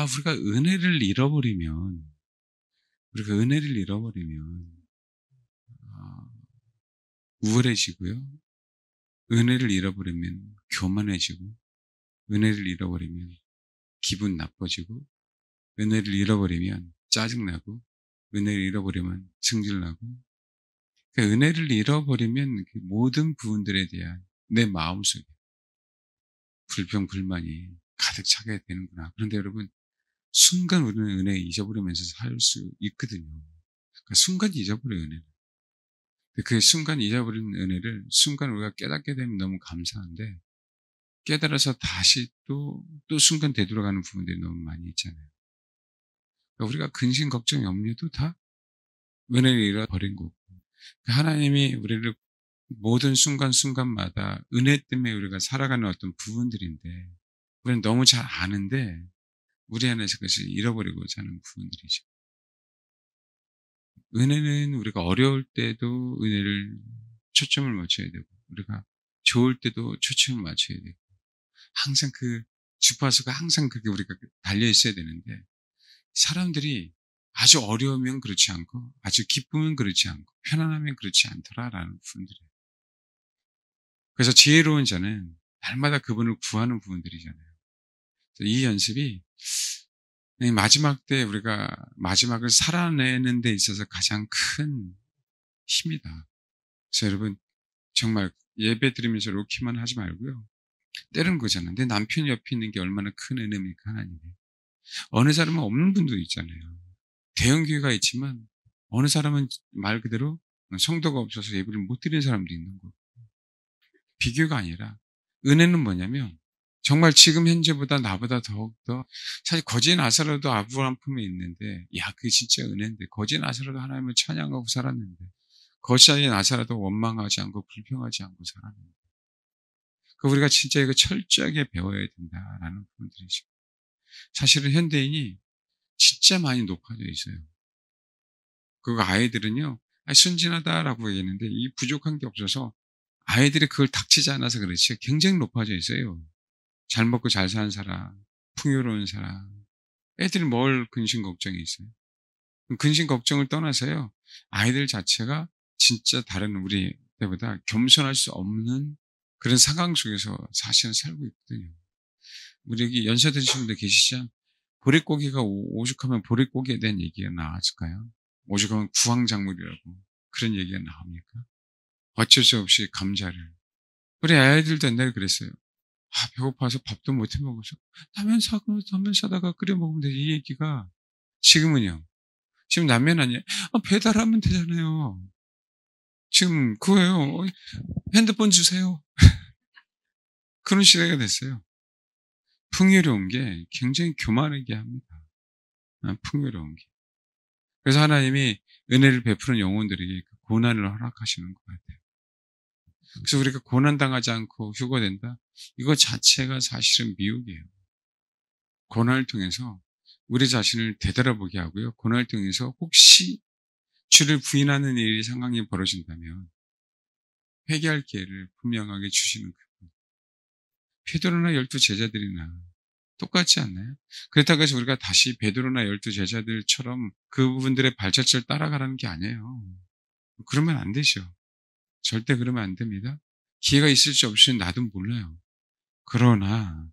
우리가 은혜를 잃어버리면, 우리가 은혜를 잃어버리면, 우월해지고요. 은혜를 잃어버리면 교만해지고, 은혜를 잃어버리면 기분 나빠지고, 은혜를 잃어버리면 짜증나고, 은혜를 잃어버리면 승질나고, 그러니까 은혜를 잃어버리면 그 모든 부분들에 대한 내 마음속에 불평, 불만이 가득 차게 되는구나. 그런데 여러분, 순간 우리는 은혜 잊어버리면서 살 수 있거든요. 그러니까 순간 잊어버려요, 은혜를. 그 순간 잊어버린 은혜를 순간 우리가 깨닫게 되면 너무 감사한데, 깨달아서 다시 또 순간 되돌아가는 부분들이 너무 많이 있잖아요. 그러니까 우리가 근심, 걱정, 염려도 다 은혜를 잃어버린 거고, 하나님이 우리를 모든 순간순간마다 은혜 때문에 우리가 살아가는 어떤 부분들인데, 우리는 너무 잘 아는데 우리 안에서 그것을 잃어버리고자 하는 부분들이죠. 은혜는 우리가 어려울 때도 은혜를 초점을 맞춰야 되고, 우리가 좋을 때도 초점을 맞춰야 되고, 항상 그 주파수가 항상 그게 우리가 달려 있어야 되는데, 사람들이 아주 어려우면 그렇지 않고, 아주 기쁘면 그렇지 않고, 편안하면 그렇지 않더라라는 부분들이에요. 그래서 지혜로운 자는 날마다 그분을 구하는 부분들이잖아요. 이 연습이 마지막 때 우리가 마지막을 살아내는 데 있어서 가장 큰 힘이다. 그래서 여러분, 정말 예배 드리면서 로키만 하지 말고요. 때는 거잖아요. 내 남편 옆에 있는 게 얼마나 큰 은혜입니까, 하나님이. 어느 사람은 없는 분도 있잖아요. 대형교회가 있지만 어느 사람은 말 그대로 성도가 없어서 예배를 못 드리는 사람도 있는 거고. 비교가 아니라 은혜는 뭐냐면, 정말 지금 현재보다 나보다 더욱더, 사실 거지 나사로도 아브라함 품에 있는데, 그게 진짜 은혜인데, 거지 나사로도 하나님을 찬양하고 살았는데, 거지 나사로도 원망하지 않고 불평하지 않고 살았는데, 우리가 진짜 이거 철저하게 배워야 된다라는 부분들이죠. 사실은 현대인이 진짜 많이 높아져 있어요. 그리고 아이들은요, 순진하다라고 얘기했는데, 이 부족한 게 없어서 아이들이 그걸 닥치지 않아서 그렇지 굉장히 높아져 있어요. 잘 먹고 잘 사는 사람, 풍요로운 사람. 애들이 뭘 근심 걱정이 있어요? 근심 걱정을 떠나서요, 아이들 자체가 진짜 다른 우리 때보다 겸손할 수 없는 그런 상황 속에서 사실은 살고 있거든요. 우리 여기 연세 드신 분들 계시죠? 보릿고기가 오죽하면 보릿고기에 대한 얘기가 나왔을까요? 오죽하면 구황작물이라고 그런 얘기가 나옵니까? 어쩔 수 없이 감자를. 우리 아이들도 옛날에 그랬어요. 배고파서 밥도 못 해 먹어서 라면 사다가 끓여 먹으면 되지. 이 얘기가 지금은요. 지금 라면 아니에요. 배달하면 되잖아요. 지금 그거예요. 핸드폰 주세요. 그런 시대가 됐어요. 풍요로운 게 굉장히 교만하게 합니다. 풍요로운 게. 그래서 하나님이 은혜를 베푸는 영혼들에게 고난을 허락하시는 것 같아요. 그래서 우리가 고난당하지 않고 휴거된다? 이거 자체가 사실은 미혹이에요. 고난을 통해서 우리 자신을 되돌아보게 하고요. 고난을 통해서 혹시 주를 부인하는 일이 상황이 벌어진다면 회개할 기회를 분명하게 주시는 그분. 베드로나 12 제자들이나 똑같지 않나요? 그렇다고 해서 우리가 다시 베드로나 12 제자들처럼 그분들의 발자취를 따라가라는 게 아니에요. 그러면 안 되죠. 절대 그러면 안 됩니다. 기회가 있을지 없을지 나도 몰라요. 그러나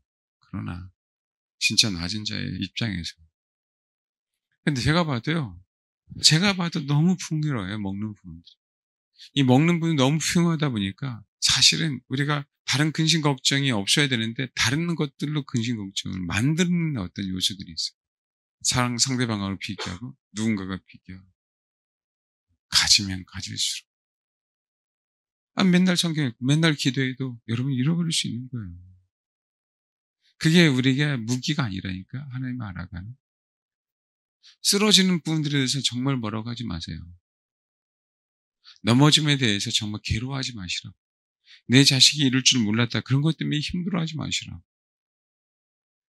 진짜 낮은 자의 입장에서. 근데 제가 봐도 너무 풍요로워요, 먹는 부분들. 이 먹는 부분이 너무 풍요하다 보니까 사실은 우리가 다른 근심 걱정이 없어야 되는데 다른 것들로 근심 걱정을 만드는 어떤 요소들이 있어요. 상대방하고 비교하고 누군가가 비교하고 가지면 가질수록 맨날 성경 읽고 맨날 기도해도 여러분 잃어버릴 수 있는 거예요. 그게 우리가 무기가 아니라니까. 하나님 알아가는 쓰러지는 부분들에 대해서 정말 뭐라고 하지 마세요. 넘어짐에 대해서 정말 괴로워하지 마시라고. 내 자식이 이럴 줄 몰랐다. 그런 것 때문에 힘들어하지 마시라고.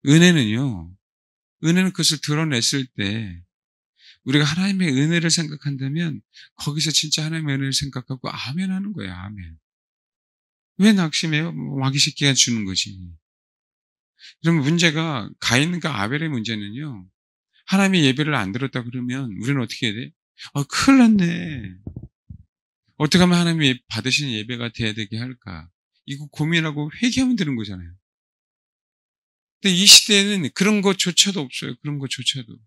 은혜는 그것을 드러냈을 때 우리가 하나님의 은혜를 생각한다면 거기서 진짜 하나님의 은혜를 생각하고 아멘 하는 거예요. 아멘. 왜 낙심해요? 마귀 새끼가 주는 거지. 그러면 문제가 가인과 아벨의 문제는요. 하나님의 예배를 안 들었다 그러면 우리는 어떻게 해야 돼? 큰일 났네. 어떻게 하면 하나님이 받으시는 예배가 돼야 되게 할까? 이거 고민하고 회개하면 되는 거잖아요. 근데 이 시대에는 그런 것조차도 없어요. 그런 것조차도.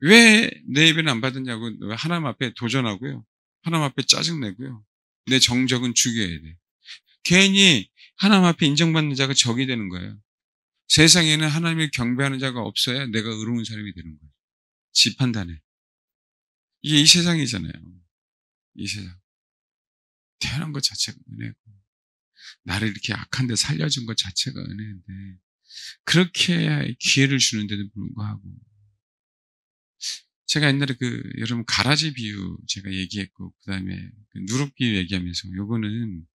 왜 내 예배는 안 받았냐고 하나님 앞에 도전하고요. 하나님 앞에 짜증내고요. 내 정적은 죽여야 돼. 괜히 하나님 앞에 인정받는 자가 적이 되는 거예요. 세상에는 하나님을 경배하는 자가 없어야 내가 의로운 사람이 되는 거예요. 지 판단에. 이게 이 세상이잖아요. 이 세상. 태어난 것 자체가 은혜고, 나를 이렇게 악한 데 살려준 것 자체가 은혜인데, 그렇게 기회를 주는데도 불구하고, 제가 옛날에 여러분 가라지 비유 제가 얘기했고, 그 다음에 누룩 비유 얘기하면서, 요거는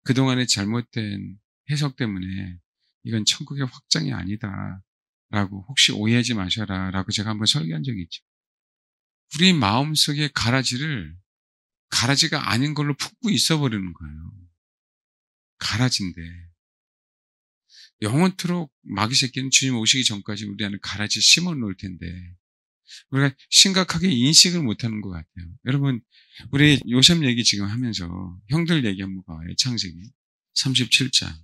그동안의 잘못된 해석 때문에 이건 천국의 확장이 아니다. 라고, 혹시 오해하지 마셔라. 라고 제가 한번 설교한 적이 있죠. 우리 마음속에 가라지가 아닌 걸로 푹 있어 버리는 거예요. 가라지인데. 영원토록 마귀 새끼는 주님 오시기 전까지 우리 안에 가라지 심어 놓을 텐데, 우리가 심각하게 인식을 못 하는 것 같아요. 여러분, 우리 요셉 얘기 지금 하면서 형들 얘기 한번 봐요. 창세기 37장.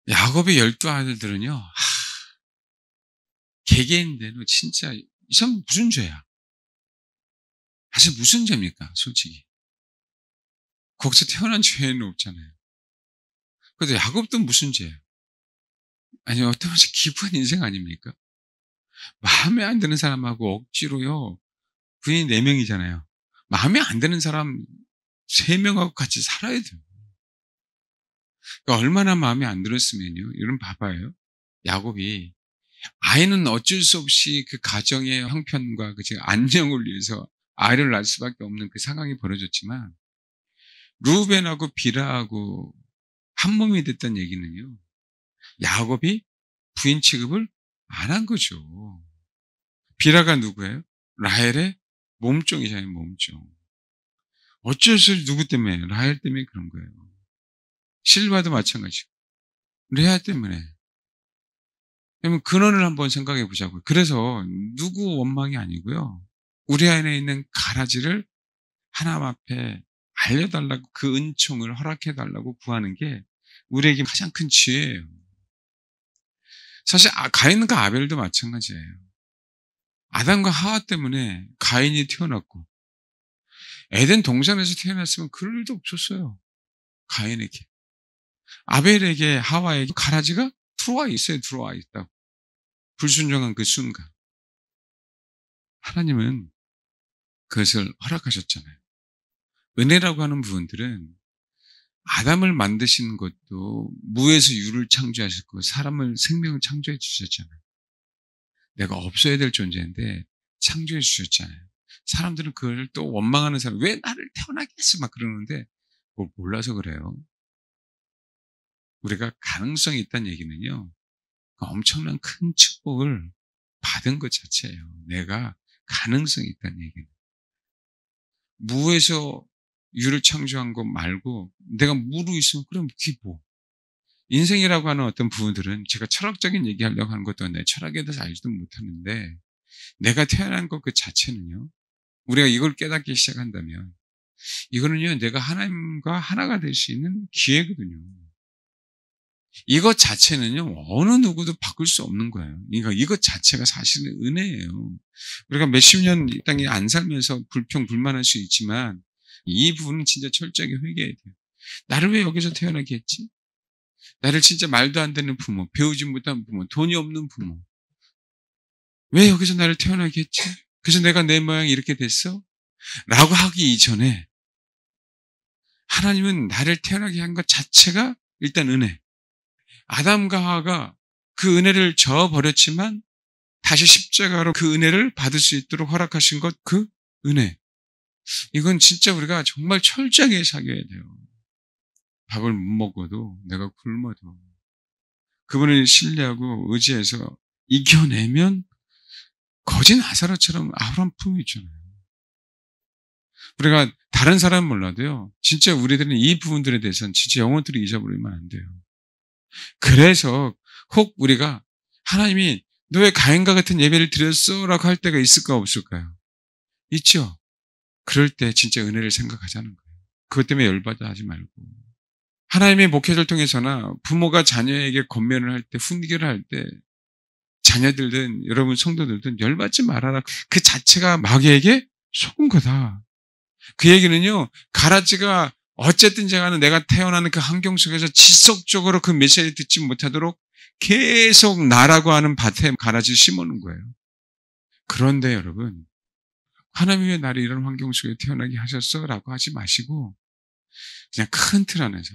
야곱의 12아들들은요, 개개인대로 진짜, 이 사람 무슨 죄야? 사실 무슨 죄입니까? 솔직히. 거기서 태어난 죄는 없잖아요. 그래도 야곱도 무슨 죄야? 아니, 어떤 면에서 기부한 인생 아닙니까? 마음에 안 드는 사람하고 억지로요, 부인 4명이잖아요. 마음에 안 드는 사람 3명하고 같이 살아야 돼요. 그러니까 얼마나 마음에 안 들었으면요. 여러분 봐봐요. 야곱이 아이는 어쩔 수 없이 그 가정의 형편과 그 안녕을 위해서 아이를 낳을 수밖에 없는 그 상황이 벌어졌지만, 루벤하고 비라하고 한 몸이 됐다는 얘기는요, 야곱이 부인 취급을 안 한 거죠. 비라가 누구예요? 라헬의 몸종이잖아요, 몸종. 어쩔 수 없이 누구 때문에? 라헬 때문에 그런 거예요. 실바도 마찬가지고. 레아 때문에. 그러면 근원을 한번 생각해 보자고요. 그래서 누구 원망이 아니고요. 우리 안에 있는 가라지를 하나님 앞에 알려달라고, 그 은총을 허락해달라고 구하는 게 우리에게 가장 큰 지혜예요. 사실 가인과 아벨도 마찬가지예요. 아담과 하와 때문에 가인이 태어났고, 에덴 동산에서 태어났으면 그럴 일도 없었어요. 가인에게. 아벨에게, 하와에게 가라지가 들어와 있어요. 들어와 있다고. 불순종한 그 순간. 하나님은 그것을 허락하셨잖아요. 은혜라고 하는 부분들은 아담을 만드시는 것도 무에서 유를 창조하셨고, 사람을, 생명을 창조해 주셨잖아요. 내가 없어야 될 존재인데 창조해 주셨잖아요. 사람들은 그걸 또 원망하는 사람, 왜 나를 태어나게 했어? 막 그러는데, 뭐 몰라서 그래요. 우리가 가능성이 있다는 얘기는요, 엄청난 큰 축복을 받은 것 자체예요. 내가 가능성이 있다는 얘기는. 무에서 유를 창조한 것 말고, 내가 무로 있으면 그럼 그게 뭐. 인생이라고 하는 어떤 부분들은 제가 철학적인 얘기하려고 하는 것도 내 철학에 대해서 알지도 못하는데, 내가 태어난 것 그 자체는요, 우리가 이걸 깨닫기 시작한다면, 이거는요, 내가 하나님과 하나가 될 수 있는 기회거든요. 이것 자체는요, 어느 누구도 바꿀 수 없는 거예요. 그러니까 이것 자체가 사실은 은혜예요. 우리가 몇십 년 이 땅에 안 살면서 불평불만할 수 있지만, 이 부분은 진짜 철저하게 회개해야 돼요. 나를 왜 여기서 태어나게 했지? 나를 진짜 말도 안 되는 부모, 배우지 못한 부모, 돈이 없는 부모, 왜 여기서 나를 태어나게 했지? 그래서 내가 내 모양이 이렇게 됐어? 라고 하기 이전에, 하나님은 나를 태어나게 한 것 자체가 일단 은혜. 아담과 하와가 그 은혜를 저버렸지만 다시 십자가로 그 은혜를 받을 수 있도록 허락하신 것, 그 은혜. 이건 진짜 우리가 정말 철저하게 사귀어야 돼요. 밥을 못 먹어도, 내가 굶어도 그분을 신뢰하고 의지해서 이겨내면 거진 아사라처럼 아브라함 품이 있잖아요. 우리가 다른 사람은 몰라도요, 진짜 우리들은 이 부분들에 대해서는 진짜 영원토록 잊어버리면 안 돼요. 그래서 혹 우리가 하나님이 너 왜 가인과 같은 예배를 드렸어? 라고 할 때가 있을까 없을까요? 있죠. 그럴 때 진짜 은혜를 생각하자는 거예요. 그것 때문에 열받아 하지 말고. 하나님의 목회자를 통해서나 부모가 자녀에게 권면을 할 때, 훈계를 할 때 자녀들든 여러분 성도들든 열받지 말아라. 그 자체가 마귀에게 속은 거다. 그 얘기는요, 가라지가 어쨌든 제가는 내가 태어나는 그 환경 속에서 지속적으로 그 메시지를 듣지 못하도록 계속 나라고 하는 밭에 가라지를 심어놓은 거예요. 그런데 여러분, 하나님이 왜 나를 이런 환경 속에 태어나게 하셨어? 라고 하지 마시고 그냥 큰 틀 안에서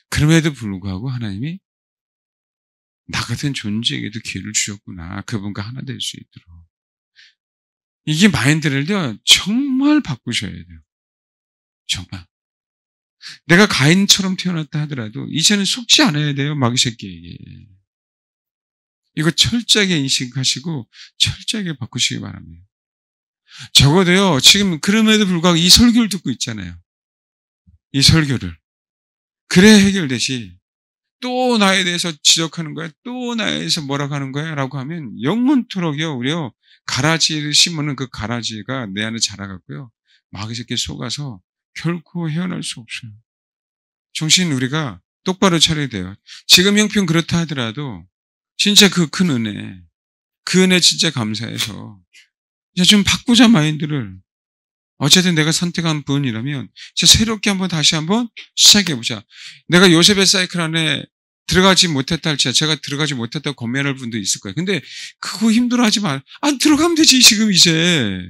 그럼에도 불구하고 하나님이 나 같은 존재에게도 기회를 주셨구나. 그분과 하나 될 수 있도록. 이게 마인드를요, 정말 바꾸셔야 돼요. 정말. 내가 가인처럼 태어났다 하더라도 이제는 속지 않아야 돼요. 마귀 새끼에게. 이거 철저하게 인식하시고 철저하게 바꾸시기 바랍니다. 적어도요, 지금 그럼에도 불구하고 이 설교를 듣고 있잖아요. 이 설교를. 그래 해결되시. 또 나에 대해서 지적하는 거야? 또 나에 대해서 뭐라고 하는 거야? 라고 하면 영원토록요, 우리요, 가라지를 심으는 그 가라지가 내 안에 자라갔고요. 마귀 새끼에 속아서 결코 헤어날 수 없어요. 정신 우리가 똑바로 차려야 돼요. 지금 형편 그렇다 하더라도 진짜 그 큰 은혜, 그 은혜 진짜 감사해서 이제 좀 바꾸자 마인드를. 어쨌든 내가 선택한 분이라면 진짜 새롭게 한번 다시 한번 시작해보자. 내가 요셉의 사이클 안에 들어가지 못했다 할지라도 제가 들어가지 못했다고 권면할 분도 있을 거예요. 근데 그거 힘들어하지 말. 들어가면 되지 지금 이제.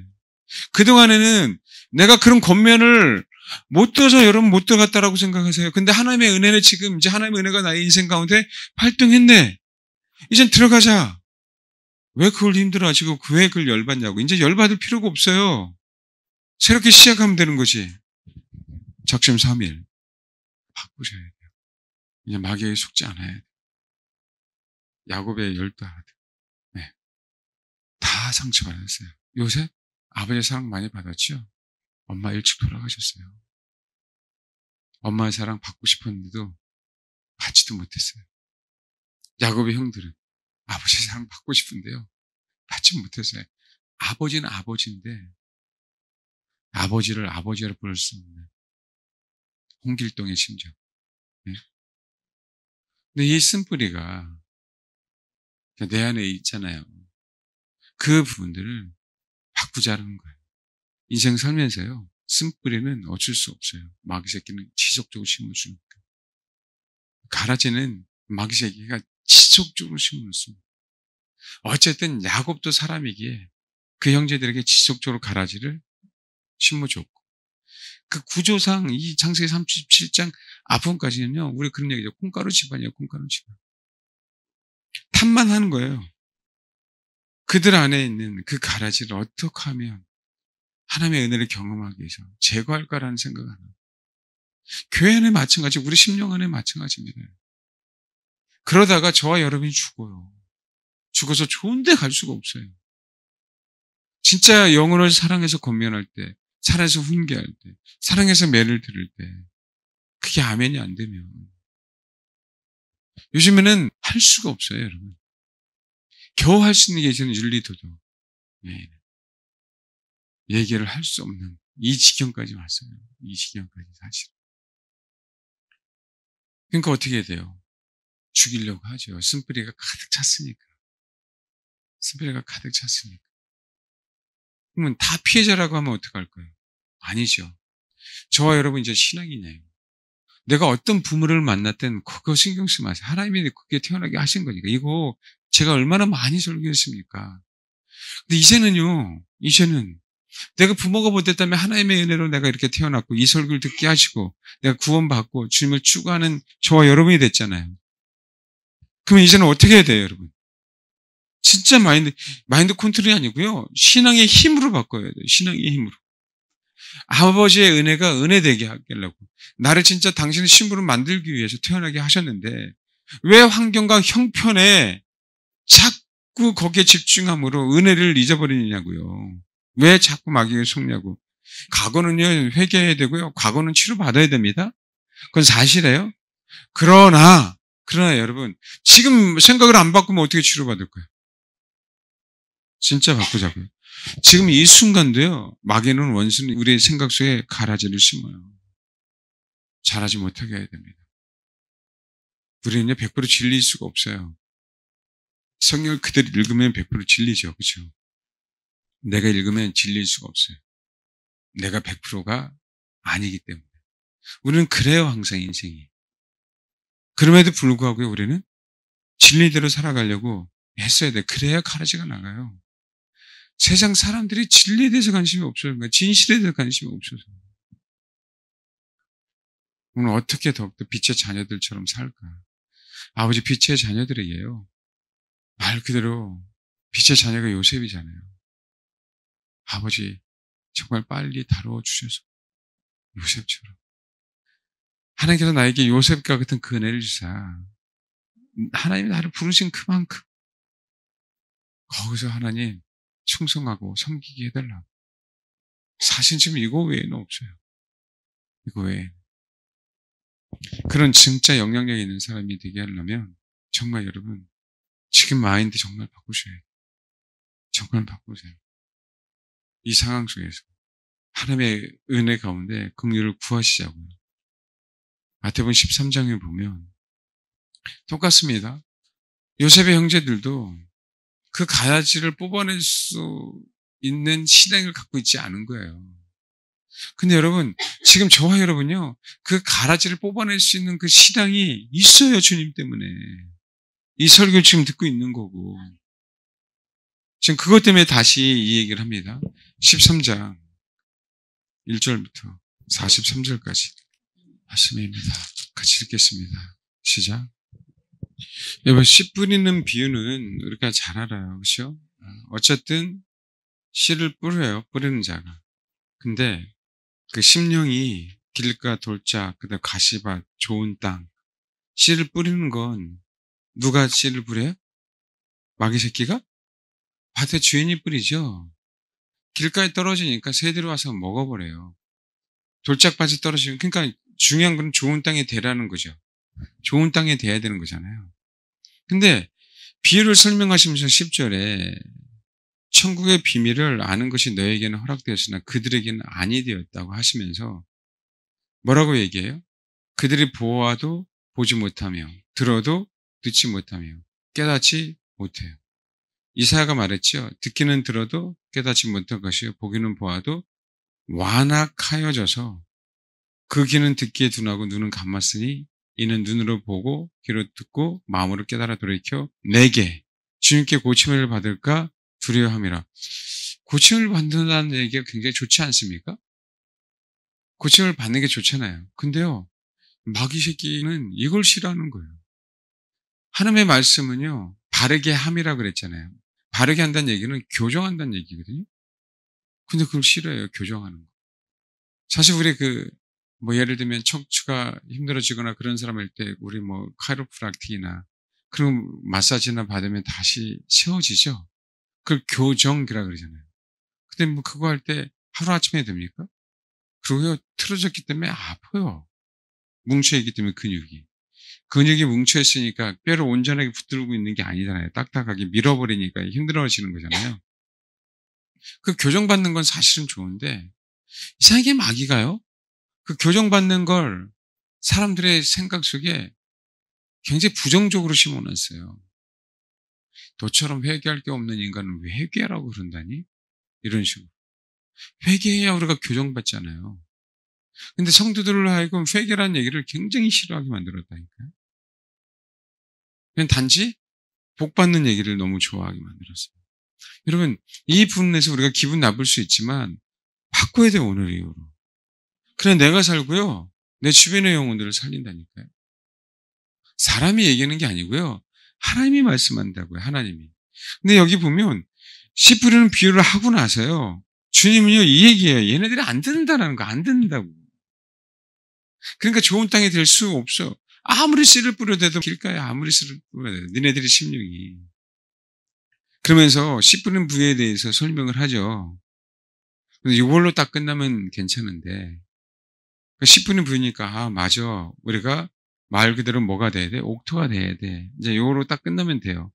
그동안에는 내가 그런 권면을 못 들어서 여러분 못 들어갔다라고 생각하세요. 근데 하나님의 은혜는 지금 이제 하나님의 은혜가 나의 인생 가운데 활동했네. 이젠 들어가자. 왜 그걸 힘들어하시고 왜 그걸 열받냐고. 이제 열받을 필요가 없어요. 새롭게 시작하면 되는 거지. 적심삼일 바꾸셔야 돼요. 이제 마귀에게 속지 않아야 돼요. 야곱의 12 아들. 네. 다 상처받았어요. 요셉 아버지의 사랑 많이 받았죠. 엄마 일찍 돌아가셨어요. 엄마의 사랑 받고 싶었는데도 받지도 못했어요. 야곱의 형들은 아버지의 사랑 받고 싶은데요, 받지 못했어요. 아버지는 아버지인데 아버지를 아버지로 부를 수 없는 홍길동의 심정. 네? 근데 이 쓴뿌리가 내 안에 있잖아요. 그 부분들을 바꾸자는 거예요. 인생 살면서요, 쓴뿌리는 어쩔 수 없어요. 마귀 새끼는 지속적으로 심어주니까. 가라지는 마귀 새끼가 지속적으로 심어놓습니다. 어쨌든 야곱도 사람이기에 그 형제들에게 지속적으로 가라지를 심어줬고, 그 구조상 이 창세기 37장 앞부분까지는요, 우리 그런 얘기죠. 콩가루 집안이에요. 콩가루 집안. 탓만 하는 거예요. 그들 안에 있는 그 가라지를 어떻게 하면 하나님의 은혜를 경험하기 위해서 제거할까라는 생각을 하는 거예요. 교회 안에 마찬가지, 우리 심령 안에 마찬가지입니다. 그러다가 저와 여러분이 죽어요. 죽어서 좋은 데 갈 수가 없어요. 진짜 영혼을 사랑해서 권면할 때, 사랑해서 훈계할 때, 사랑해서 매를 들을 때, 그게 아멘이 안 되면 요즘에는 할 수가 없어요, 여러분. 겨우 할 수 있는 게 이제는 윤리도덕. 네. 얘기를 할 수 없는 이 지경까지 왔어요. 이 지경까지 사실. 그러니까 어떻게 해야 돼요? 죽이려고 하죠. 쓴뿌리가 가득 찼으니까. 쓴뿌리가 가득 찼으니까. 그러면 다 피해자라고 하면 어떡할 거예요? 아니죠. 저와 여러분 이제 신앙이네요. 내가 어떤 부모를 만났든 그거 신경 쓰지 마세요. 하나님이 그게 태어나게 하신 거니까. 이거 제가 얼마나 많이 설교했습니까? 근데 이제는 내가 부모가 못됐다면 하나님의 은혜로 내가 이렇게 태어났고 이 설교를 듣게 하시고 내가 구원받고 주님을 추구하는 저와 여러분이 됐잖아요. 그러면 이제는 어떻게 해야 돼요, 여러분? 진짜 마인드 컨트롤이 아니고요. 신앙의 힘으로 바꿔야 돼요. 신앙의 힘으로. 아버지의 은혜가 은혜되게 하려고. 나를 진짜 당신의 신부로 만들기 위해서 태어나게 하셨는데 왜 환경과 형편에 자꾸 거기에 집중함으로 은혜를 잊어버리냐고요. 왜 자꾸 마귀에 속냐고. 과거는요, 회개해야 되고요. 과거는 치료받아야 됩니다. 그건 사실이에요. 그러나 그러나 여러분, 지금 생각을 안 바꾸면 어떻게 치료받을 거예요? 진짜 바꾸자고요. 지금 이 순간도요, 마귀는 원수는 우리의 생각 속에 가라지를 심어요. 자라지 못하게 해야 됩니다. 우리는요, 100% 진리일 수가 없어요. 성경을 그대로 읽으면 100% 진리죠. 그렇죠? 내가 읽으면 진리일 수가 없어요. 내가 100%가 아니기 때문에. 우리는 그래요, 항상 인생이. 그럼에도 불구하고 우리는 진리대로 살아가려고 애써야 돼. 그래야 가라지가 나가요. 세상 사람들이 진리에 대해서 관심이 없어요. 진실에 대해서 관심이 없어서. 오늘 어떻게 더욱더 빛의 자녀들처럼 살까? 아버지 빛의 자녀들이에요. 말 그대로 빛의 자녀가 요셉이잖아요. 아버지 정말 빨리 다루어 주셔서 요셉처럼. 하나님께서 나에게 요셉과 같은 그 은혜를 주사 하나님이 나를 부르신 그만큼 거기서 하나님 충성하고 섬기게 해달라고. 사실 지금 이거 외에는 없어요. 이거 외에. 그런 진짜 영향력 있는 사람이 되게 하려면 정말 여러분 지금 마인드 정말 바꾸셔야 해요. 정말 바꾸세요. 이 상황 속에서 하나님의 은혜 가운데 긍휼을 구하시자고요. 마태복음 13장에 보면 똑같습니다. 요셉의 형제들도 그 가야지를 뽑아낼 수 있는 신앙을 갖고 있지 않은 거예요. 근데 여러분, 지금 저와 여러분요, 그 가라지를 뽑아낼 수 있는 그 신앙이 있어요, 주님 때문에. 이 설교를 지금 듣고 있는 거고. 지금 그것 때문에 다시 이 얘기를 합니다. 13장 1절부터 43절까지 말씀입니다. 같이 읽겠습니다. 시작. 여러분, 씨 뿌리는 비유는 우리가 잘 알아요. 그렇죠? 어쨌든 씨를 뿌려요. 뿌리는 자가. 근데 그 심령이 길가 돌짝, 그다음 가시밭, 좋은 땅. 씨를 뿌리는 건 누가 씨를 뿌려요? 마귀 새끼가? 밭의 주인이 뿌리죠. 길가에 떨어지니까 새들이 와서 먹어버려요. 돌짝밭이 떨어지면, 그러니까 중요한 건 좋은 땅에 대라는 거죠. 좋은 땅에 대야 되는 거잖아요. 근데 비유를 설명하시면서 10절에 천국의 비밀을 아는 것이 너에게는 허락되었으나 그들에게는 아니 되었다고 하시면서 뭐라고 얘기해요? 그들이 보아도 보지 못하며 들어도 듣지 못하며 깨닫지 못해요. 이사야가 말했죠. 듣기는 들어도 깨닫지 못할 것이요 보기는 보아도 완악하여져서 그 귀는 듣기에 둔하고 눈은 감았으니 이는 눈으로 보고 귀로 듣고 마음으로 깨달아 돌이켜 내게 주님께 고침을 받을까 두려워함이라. 고침을 받는다는 얘기가 굉장히 좋지 않습니까? 고침을 받는 게 좋잖아요. 근데요, 마귀 새끼는 이걸 싫어하는 거예요. 하나님의 말씀은요, 바르게 함이라고 그랬잖아요. 바르게 한다는 얘기는 교정한다는 얘기거든요. 근데 그걸 싫어해요, 교정하는 거. 사실 우리 예를 들면 척추가 힘들어지거나 그런 사람일 때 우리 카이로프락틱이나 그런 마사지나 받으면 다시 세워지죠. 그걸 교정이라고 그러잖아요. 근데 그거 할 때 하루아침에 됩니까? 그리고요, 틀어졌기 때문에 아파요. 뭉쳐있기 때문에 근육이 뭉쳐있으니까 뼈를 온전하게 붙들고 있는 게 아니잖아요. 딱딱하게 밀어버리니까 힘들어지는 거잖아요. 그 교정받는 건 사실은 좋은데 이상하게 마귀가요, 그 교정받는 걸 사람들의 생각 속에 굉장히 부정적으로 심어놨어요. 너처럼 회개할 게 없는 인간은 왜 회개하라고 그런다니? 이런 식으로. 회개해야 우리가 교정받잖아요. 근데 성도들로 하여금 회개라는 얘기를 굉장히 싫어하게 만들었다니까요. 그냥 단지 복받는 얘기를 너무 좋아하게 만들었어요. 여러분, 이 부분에서 우리가 기분 나쁠 수 있지만 바꿔야 돼요, 오늘 이후로. 그래, 내가 살고요, 내 주변의 영혼들을 살린다니까요. 사람이 얘기하는 게 아니고요, 하나님이 말씀한다고요, 하나님이. 근데 여기 보면 씨 뿌리는 비유를 하고 나서요, 주님은요, 이 얘기예요. 얘네들이 안 듣는다라는 거, 안 듣는다고. 그러니까 좋은 땅이 될 수 없어. 아무리 씨를 뿌려대도 길가에 아무리 씨를 뿌려대도 니네들이 심령이. 그러면서 씨 뿌리는 부에 대해서 설명을 하죠. 근데 이걸로 딱 끝나면 괜찮은데 씨 뿌리는 부니까 맞아. 우리가 말 그대로 뭐가 돼야 돼? 옥토가 돼야 돼. 이제 요거로 딱 끝나면 돼요.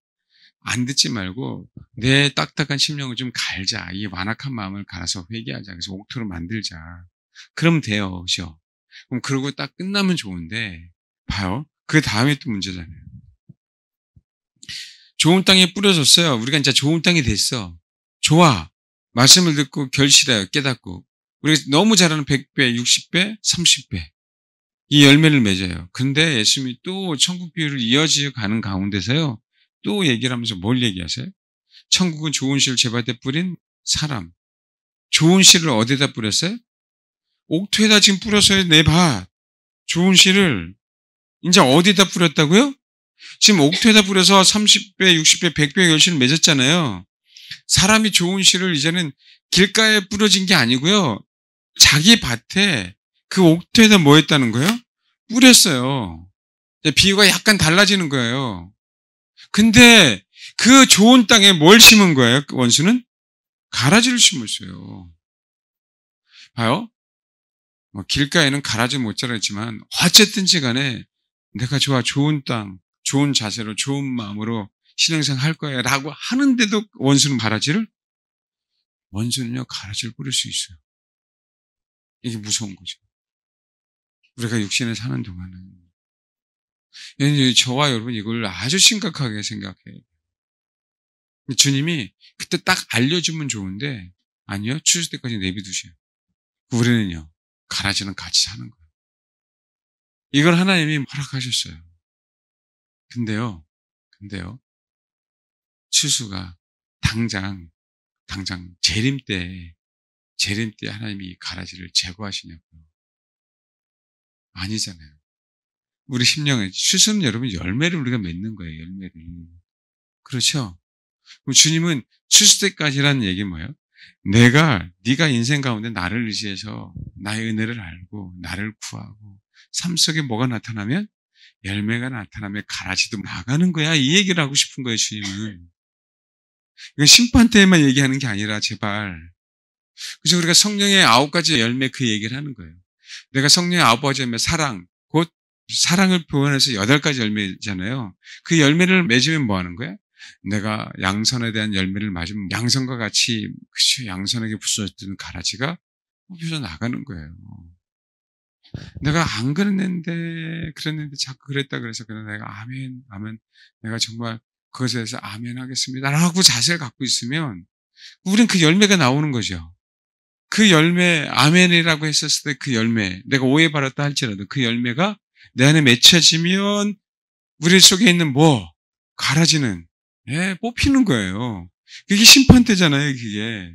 안 듣지 말고 내 딱딱한 심령을 좀 갈자. 이 완악한 마음을 갈아서 회개하자. 그래서 옥토로 만들자. 그러면 돼요. 그죠? 그럼 그러고 딱 끝나면 좋은데 봐요. 그 다음에 또 문제잖아요. 좋은 땅에 뿌려졌어요. 우리가 진짜 좋은 땅이 됐어. 좋아. 말씀을 듣고 결실해요. 깨닫고. 우리가 너무 잘하는 100배, 60배, 30배. 이 열매를 맺어요. 근데 예수님이 또 천국 비유를 이어지어 가는 가운데서요. 또 얘기를 하면서 뭘 얘기하세요? 천국은 좋은 씨를 제밭에 뿌린 사람. 좋은 씨를 어디다 뿌렸어요? 옥토에다 지금 뿌렸어요. 내 밭. 좋은 씨를 이제 어디다 뿌렸다고요? 지금 옥토에다 뿌려서 30배, 60배, 100배 결실을 맺었잖아요. 사람이 좋은 씨를 이제는 길가에 뿌려진 게 아니고요. 자기 밭에 그 옥토에다 뭐 했다는 거예요? 뿌렸어요. 비유가 약간 달라지는 거예요. 근데 그 좋은 땅에 뭘 심은 거예요? 원수는? 가라지를 심었어요. 봐요. 뭐 길가에는 가라지 못 자랐지만 어쨌든지 간에 내가 좋은 땅, 좋은 자세로 좋은 마음으로 신앙생활 할 거야 라고 하는데도 원수는 원수는요 가라지를 뿌릴 수 있어요. 이게 무서운 거죠. 우리가 육신에 사는 동안은 저와 여러분 이걸 아주 심각하게 생각해요. 주님이 그때 딱 알려주면 좋은데 아니요. 추수 때까지 내비두셔요. 우리는요. 가라지는 같이 사는 거예요. 이걸 하나님이 허락하셨어요. 근데요. 추수가 당장 재림 때 하나님이 가라지를 제거하시냐고요. 아니잖아요. 우리 심령에 추수는 여러분 열매를 우리가 맺는 거예요. 열매를. 그렇죠? 그럼 주님은 추수 때까지라는 얘기는 뭐예요? 네가 인생 가운데 나를 의지해서 나의 은혜를 알고 나를 구하고 삶 속에 뭐가 나타나면 열매가 나타나면 가라지도 나가는 거야. 이 얘기를 하고 싶은 거예요. 주님은. 이건 심판 때에만 얘기하는 게 아니라 제발. 그래서 우리가 성령의 9가지 열매 그 얘기를 하는 거예요. 내가 성령의 9가지 열매 곧 사랑을 표현해서 8가지 열매잖아요. 그 열매를 맺으면 뭐 하는 거야? 내가 양선에 대한 열매를 맞으면 양선과 같이 그쵸, 양선에게 부서졌던 가라지가 뽑혀서 나가는 거예요. 내가 안 그랬는데 자꾸 그랬다 그래서 그냥 내가 아멘 내가 정말 그것에 대해서 아멘 하겠습니다 라고 자세를 갖고 있으면 우린 그 열매가 나오는 거죠. 그 열매 아멘이라고 했었을 때 그 열매 내가 오해받았다 할지라도 그 열매가 내 안에 맺혀지면 우리 속에 있는 가라지는 뽑히는 거예요. 그게 심판 때잖아요, 그게.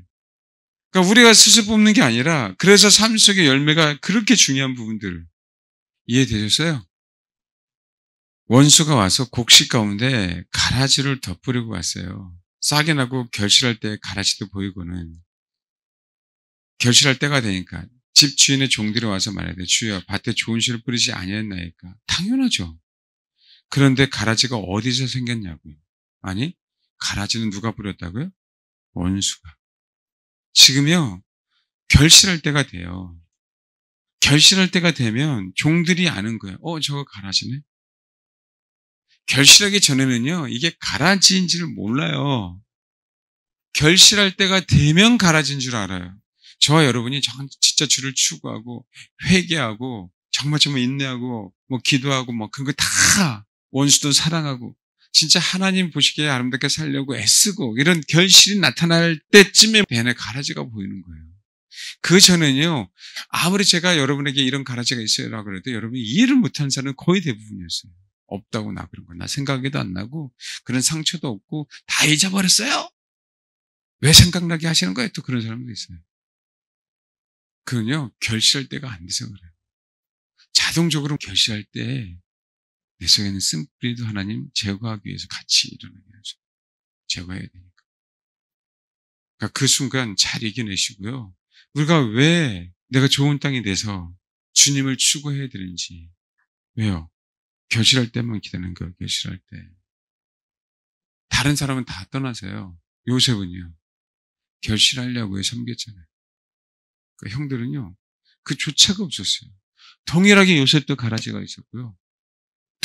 그러니까 우리가 스스로 뽑는 게 아니라 그래서 삶 속의 열매가 그렇게 중요한 부분들 이해되셨어요? 원수가 와서 곡식 가운데 가라지를 덧뿌리고 왔어요. 싹이 나고 결실할 때 가라지도 보이고는 결실할 때가 되니까 집 주인의 종들이 와서 말해야 주여 밭에 좋은 씨를 뿌리지 아니했나이까. 당연하죠. 그런데 가라지가 어디서 생겼냐고요. 아니 가라지는 누가 뿌렸다고요? 원수가. 지금요 결실할 때가 돼요. 결실할 때가 되면 종들이 아는 거예요. 저거 가라지네. 결실하기 전에는요 이게 가라지인지를 몰라요. 결실할 때가 되면 가라지인 줄 알아요. 저와 여러분이 진짜 주를 추구하고 회개하고 정말 인내하고 기도하고 그런 거 다 원수도 사랑하고 진짜 하나님 보시기에 아름답게 살려고 애쓰고 이런 결실이 나타날 때쯤에 내 안에 가라지가 보이는 거예요. 그 전에는요 아무리 제가 여러분에게 이런 가라지가 있어요라고 그래도 여러분이 이해를 못하는 사람은 거의 대부분이었어요. 없다고 나 그런 거 나 생각에도 안 나고 그런 상처도 없고 다 잊어버렸어요. 왜 생각나게 하시는 거예요? 또 그런 사람도 있어요. 그건요 결실할 때가 안 돼서 그래요. 자동적으로 결실할 때 내 속에는 쓴뿌리도 하나님 제거하기 위해서 같이 일어나게 하죠. 제거해야 되니까. 그러니까 그 순간 잘 이겨내시고요. 우리가 왜 내가 좋은 땅이 돼서 주님을 추구해야 되는지. 왜요? 결실할 때만 기다리는 거예요. 결실할 때. 다른 사람은 다 떠나서요. 요셉은요. 결실하려고 섬겼잖아요. 그러니까 형들은요. 그 조차가 없었어요. 동일하게 요셉도 가라지가 있었고요.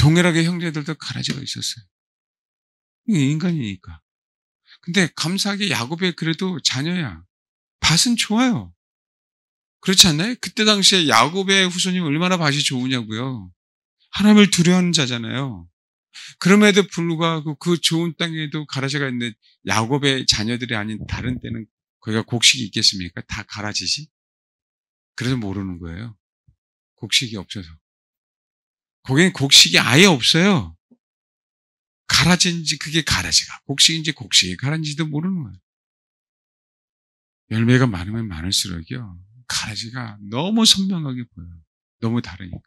동일하게 형제들도 가라지가 있었어요. 이게 인간이니까. 근데 감사하게 야곱의 그래도 자녀야. 밭은 좋아요. 그렇지 않나요? 그때 당시에 야곱의 후손이 얼마나 밭이 좋으냐고요. 하나님을 두려워하는 자잖아요. 그럼에도 불구하고 그 좋은 땅에도 가라지가 있는데 야곱의 자녀들이 아닌 다른 때는 거기가 곡식이 있겠습니까? 다 가라지지? 그래서 모르는 거예요. 곡식이 없어서. 거기는 곡식이 아예 없어요. 가라지인지 그게 가라지가 곡식인지 곡식이 가라지인지도 모르는 거예요. 열매가 많으면 많을수록요. 가라지가 너무 선명하게 보여요. 너무 다르니까.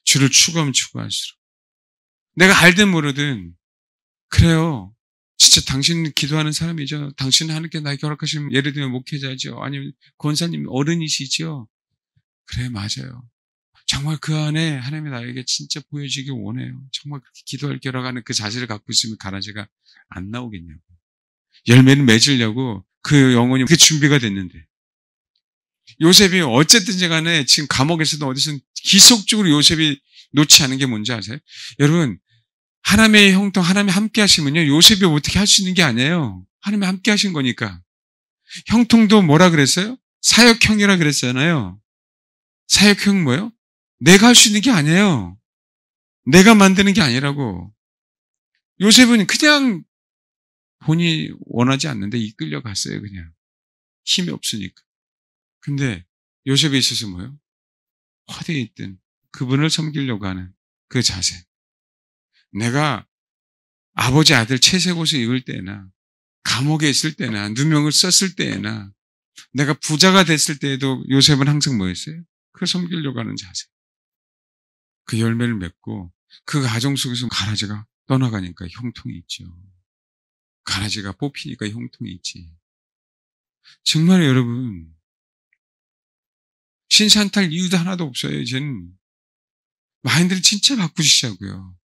주를 추구하면 추구할수록. 내가 알든 모르든 그래요. 진짜 당신 기도하는 사람이죠. 당신은 하나님께 나에게 허락하시면 예를 들면 목회자죠. 아니면 권사님 어른이시죠. 그래 맞아요. 정말 그 안에 하나님이 나에게 진짜 보여주기 원해요. 정말 그렇게 기도할 겨라가는 그 자세를 갖고 있으면 가라지가 안 나오겠냐고. 열매는 맺으려고 그 영혼이 그 준비가 됐는데 요셉이 어쨌든지 간에 지금 감옥에서도 어디서든 기속적으로 요셉이 놓지 않은 게 뭔지 아세요? 여러분 하나님의 형통, 하나님이 함께 하시면요 요셉이 어떻게 할 수 있는 게 아니에요. 하나님이 함께 하신 거니까. 형통도 뭐라 그랬어요? 사역형이라 그랬잖아요. 사역형 뭐예요? 내가 할 수 있는 게 아니에요. 내가 만드는 게 아니라고. 요셉은 그냥 본인이 원하지 않는데 이끌려 갔어요. 그냥 힘이 없으니까. 근데 요셉에 있어서 뭐예요? 어디에 있든 그분을 섬기려고 하는 그 자세. 내가 아버지 아들 채색 옷을 입을 때나 감옥에 있을 때나 누명을 썼을 때나 내가 부자가 됐을 때에도 요셉은 항상 뭐였어요? 그 섬기려고 하는 자세. 그 열매를 맺고 그 가정 속에서 가라지가 떠나가니까 형통이 있죠. 가라지가 뽑히니까 형통이 있지. 정말 여러분 신산탈 이유도 하나도 없어요. 이제는 마인드를 진짜 바꾸시자고요.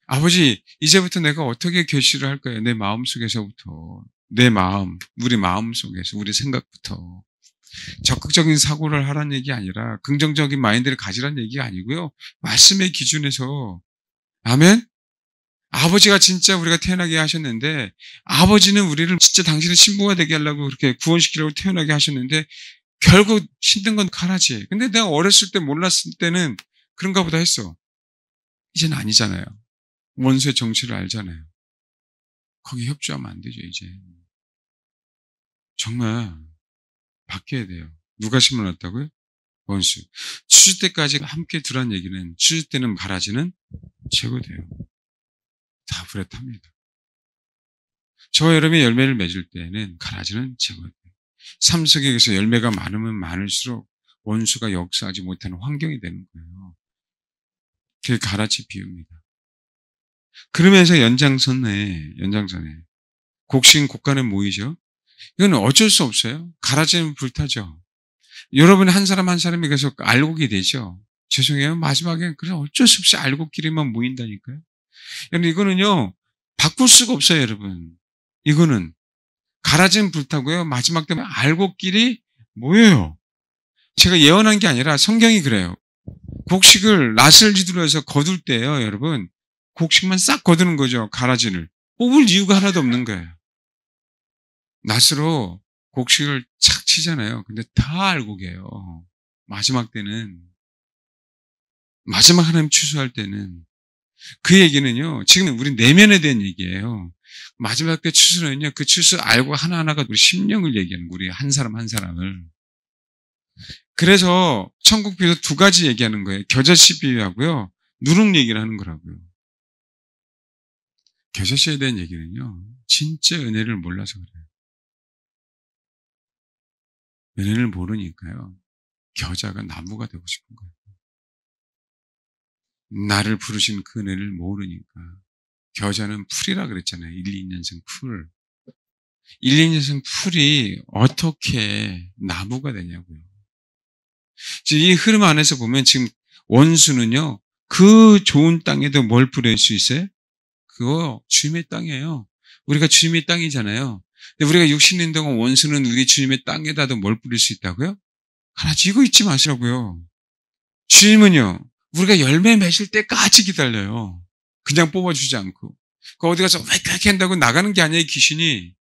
아버지 이제부터 내가 어떻게 결실을 할 거예요? 내 마음 속에서부터 내 마음, 우리 마음 속에서 우리 생각부터 적극적인 사고를 하라는 얘기 아니라 긍정적인 마인드를 가지라는 얘기가 아니고요. 말씀의 기준에서 아멘? 아버지가 진짜 우리가 태어나게 하셨는데 아버지는 우리를 진짜 당신의 신부가 되게 하려고 그렇게 구원시키려고 태어나게 하셨는데 결국 힘든 건 가라지. 근데 내가 어렸을 때 몰랐을 때는 그런가 보다 했어. 이제는 아니잖아요. 원수의 정치를 알잖아요. 거기 협조하면 안 되죠, 이제. 정말 바뀌어야 돼요. 누가 심어놨다고요? 원수. 추수 때까지 함께 두란 얘기는 추수 때는 가라지는 제거돼요. 다 불에 탑니다. 저와 여러분이 열매를 맺을 때는 가라지는 제거돼요. 삶 속에서 열매가 많으면 많을수록 원수가 역사하지 못하는 환경이 되는 거예요. 그게 가라지 비유입니다. 그러면서 연장선에 곡식 곡간에 모이죠. 이건 어쩔 수 없어요. 가라지는 불타죠. 여러분 한 사람 한 사람이 계속 알곡이 되죠. 죄송해요. 마지막에 그냥 어쩔 수 없이 알곡끼리만 모인다니까요. 여러분 이거는요. 바꿀 수가 없어요. 여러분. 이거는 가라지는 불타고요. 마지막 때문에 알곡끼리 모여요. 제가 예언한 게 아니라 성경이 그래요. 곡식을 낫을 지들어서 거둘 때요. 여러분. 곡식만 싹 거두는 거죠. 가라지를. 뽑을 이유가 하나도 없는 거예요. 낫으로 곡식을 착 치잖아요. 근데 다 알곡이에요. 마지막 때는, 마지막 하나님 추수할 때는 그 얘기는요. 지금 우리 내면에 대한 얘기예요. 마지막 때 추수는요. 그 추수 알고 하나하나가 우리 심령을 얘기하는 거예요. 우리 한 사람 한 사람을. 그래서 천국 비유도 두 가지 얘기하는 거예요. 겨자씨 비유하고요. 누룩 얘기를 하는 거라고요. 겨자씨에 대한 얘기는요. 진짜 은혜를 몰라서 그래요. 은혜를 모르니까요. 겨자가 나무가 되고 싶은 거예요. 나를 부르신 그 은혜를 모르니까. 겨자는 풀이라 그랬잖아요. 1, 2년생 풀. 1, 2년생 풀이 어떻게 나무가 되냐고요. 이 흐름 안에서 보면 지금 원수는요. 그 좋은 땅에도 뭘 뿌릴 수 있어요? 그거 주님의 땅이에요. 우리가 주님의 땅이잖아요. 근데 우리가 60년 동안 원수는 우리 주님의 땅에다도 뭘 뿌릴 수 있다고요? 하나 쥐고 있지 마시라고요. 주님은요. 우리가 열매 맺을 때까지 기다려요. 그냥 뽑아주지 않고. 그 어디 가서 획획 한다고 나가는 게 아니에요, 귀신이.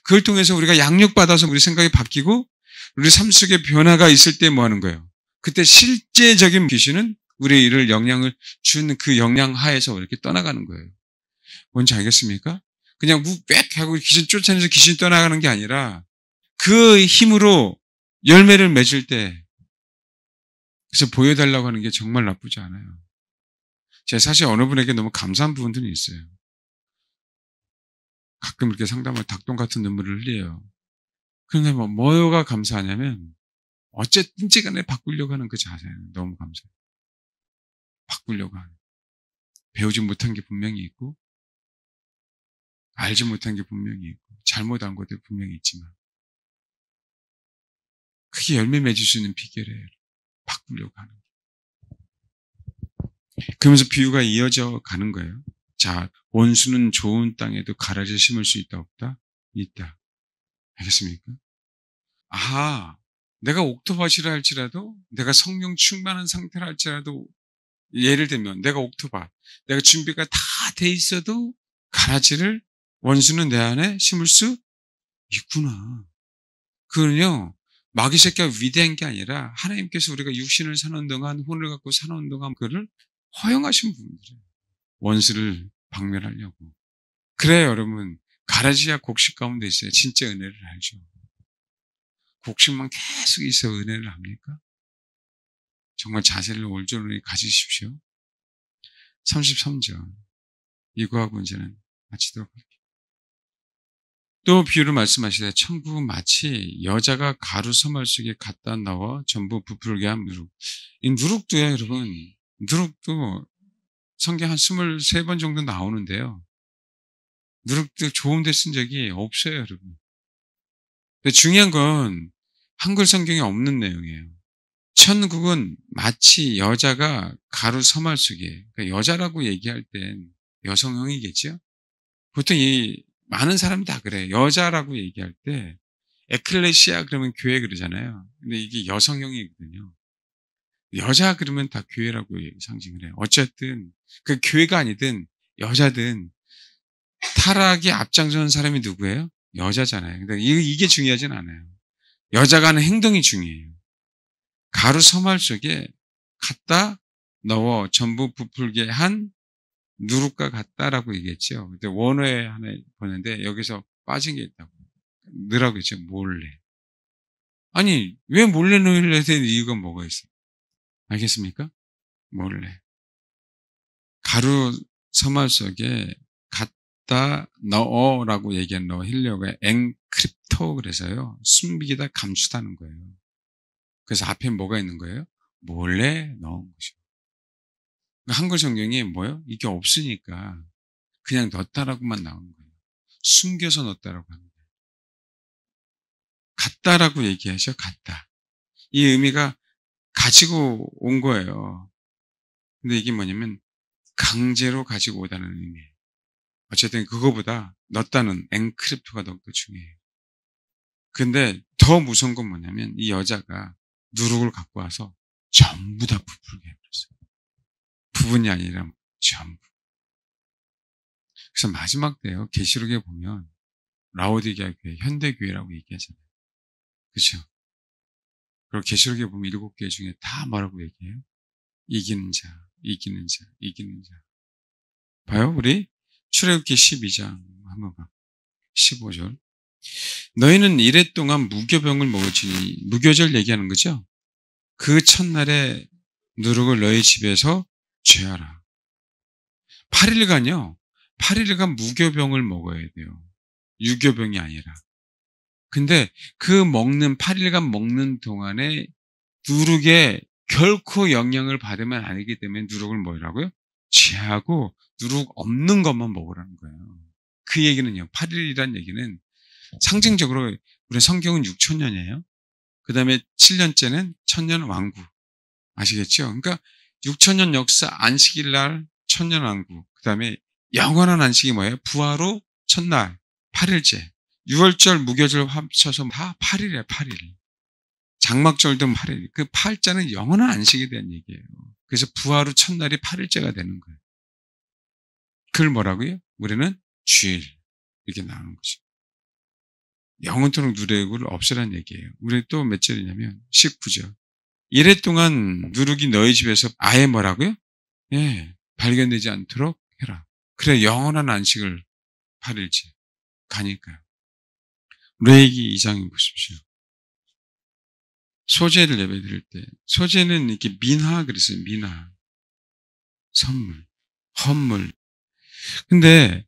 그걸 통해서 우리가 양육받아서 우리 생각이 바뀌고 우리 삶 속에 변화가 있을 때 뭐 하는 거예요? 그때 실제적인 귀신은 우리의 일을 영향을 주는 그 영향 하에서 이렇게 떠나가는 거예요. 뭔지 알겠습니까? 그냥 빽 하고 귀신 쫓아내서 귀신 떠나가는 게 아니라 그 힘으로 열매를 맺을 때 그래서 보여달라고 하는 게 정말 나쁘지 않아요. 제가 사실 어느 분에게 너무 감사한 부분들이 있어요. 가끔 이렇게 상담을 닭똥 같은 눈물을 흘려요. 그런데 뭐가 감사하냐면 어쨌든지 간에 바꾸려고 하는 그 자세는 너무 감사해요. 바꾸려고 하는. 배우지 못한 게 분명히 있고 알지 못한 게 분명히 있고 잘못한 것도 분명히 있지만 그게 열매 맺을 수 있는 비결이에요. 바꾸려고 하는 게. 그러면서 비유가 이어져 가는 거예요. 자, 원수는 좋은 땅에도 가라지 심을 수 있다 없다? 있다. 알겠습니까? 아하, 내가 옥토밭이라 할지라도 내가 성령 충만한 상태라 할지라도 예를 들면 내가 옥토밭, 내가 준비가 다 돼 있어도 가라지를 원수는 내 안에 심을 수 있구나. 그건요, 마귀 새끼가 위대한 게 아니라 하나님께서 우리가 육신을 사는 동안 혼을 갖고 사는 동안 그를 허용하신 분들이에요. 원수를 박멸하려고. 그래요, 여러분. 가라지야 곡식 가운데 있어요. 진짜 은혜를 알죠. 곡식만 계속 있어 은혜를 합니까? 정말 자세를 온전히 가지십시오. 33절. 이거하고 이제는 마치도록 할게요. 또 비유를 말씀하시되 천국은 마치 여자가 가루 서말 속에 갖다 넣어 전부 부풀게 한 누룩. 이 누룩도요, 여러분. 누룩도 성경 한 23번 정도 나오는데요. 누룩도 좋은 데 쓴 적이 없어요, 여러분. 근데 중요한 건 한글 성경에 없는 내용이에요. 천국은 마치 여자가 가루 서말 속에, 그러니까 여자라고 얘기할 땐 여성형이겠죠? 보통 많은 사람이 다 그래요. 여자라고 얘기할 때 에클레시아 그러면 교회 그러잖아요. 근데 이게 여성형이거든요. 여자 그러면 다 교회라고 상징을 해요. 어쨌든 그 교회가 아니든 여자든 타락에 앞장서는 사람이 누구예요? 여자잖아요. 근데 이게 중요하진 않아요. 여자가 하는 행동이 중요해요. 가루 서말 속에 갖다 넣어 전부 부풀게 한 누룩과 같다라고 얘기했죠. 근데 원어에 하나 보는데 여기서 빠진 게 있다고. 넣으라고 했죠. 몰래. 아니, 왜 몰래 넣으려야 되는 이유가 뭐가 있어요? 알겠습니까? 몰래. 가루 서말 속에 갖다 넣어라고 얘기한 넣어 힐려가 엔크립토 그래서요. 숨기다 감추다는 거예요. 그래서 앞에 뭐가 있는 거예요? 몰래 넣은 것이요. 한글 성경이 뭐예요? 이게 없으니까 그냥 넣었다라고만 나오는 거예요. 숨겨서 넣었다라고 하는 거예요. 같다라고 얘기하죠. 같다. 이 의미가 가지고 온 거예요. 근데 이게 뭐냐면 강제로 가지고 오다는 의미예요. 어쨌든 그거보다 넣었다는 엔크립토가 더욱더 중요해요. 근데 더 무서운 건 뭐냐면 이 여자가 누룩을 갖고 와서 전부 다 부풀게 해버렸어요. 부분이 아니라 전부. 그래서 마지막 때요. 계시록에 보면 라오디게아 교회, 현대교회라고 얘기하잖아요. 그렇죠? 그리고 계시록에 보면 7개 중에 다 뭐라고 얘기해요? 이기는 자, 이기는 자, 이기는 자. 봐요, 우리 출애굽기 12장 한번 봐. 15절. 너희는 이래 동안 무교병을 먹을지니, 무교절 얘기하는 거죠? 그 첫날에 누룩을 너희 집에서 죄하라. 8일간요. 8일간 무교병을 먹어야 돼요. 유교병이 아니라. 근데 그 8일간 먹는 동안에 누룩에 결코 영향을 받으면 안 되기 때문에 누룩을 뭐라고요? 죄하고 누룩 없는 것만 먹으라는 거예요. 그 얘기는요. 8일이란 얘기는 상징적으로 우리 성경은 6,000년이에요. 그 다음에 7년째는 1000년 왕국. 아시겠죠? 그러니까 6,000년 역사 안식일 날 1000년 왕국. 그 다음에 영원한 안식이 뭐예요? 부활 후 첫날 8일째. 6월절 무교절 합쳐서 다 8일이에요. 8일. 장막절도 8일. 그 8자는 영원한 안식에 대한 얘기예요. 그래서 부활 후 첫날이 8일째가 되는 거예요. 그걸 뭐라고요? 우리는 주일. 이렇게 나오는 거죠. 영원토록 누룩을 없애라는 얘기예요. 우리 또 몇 절이냐면 19절. 이래 동안 누룩이 너희 집에서 아예 뭐라고요? 예, 발견되지 않도록 해라. 그래 영원한 안식을 8일째 가니까요. 레위기 2장에 보십시오. 소재를 예배 드릴 때 소재는 이렇게 민화 그랬어요. 민화. 선물, 헌물. 근데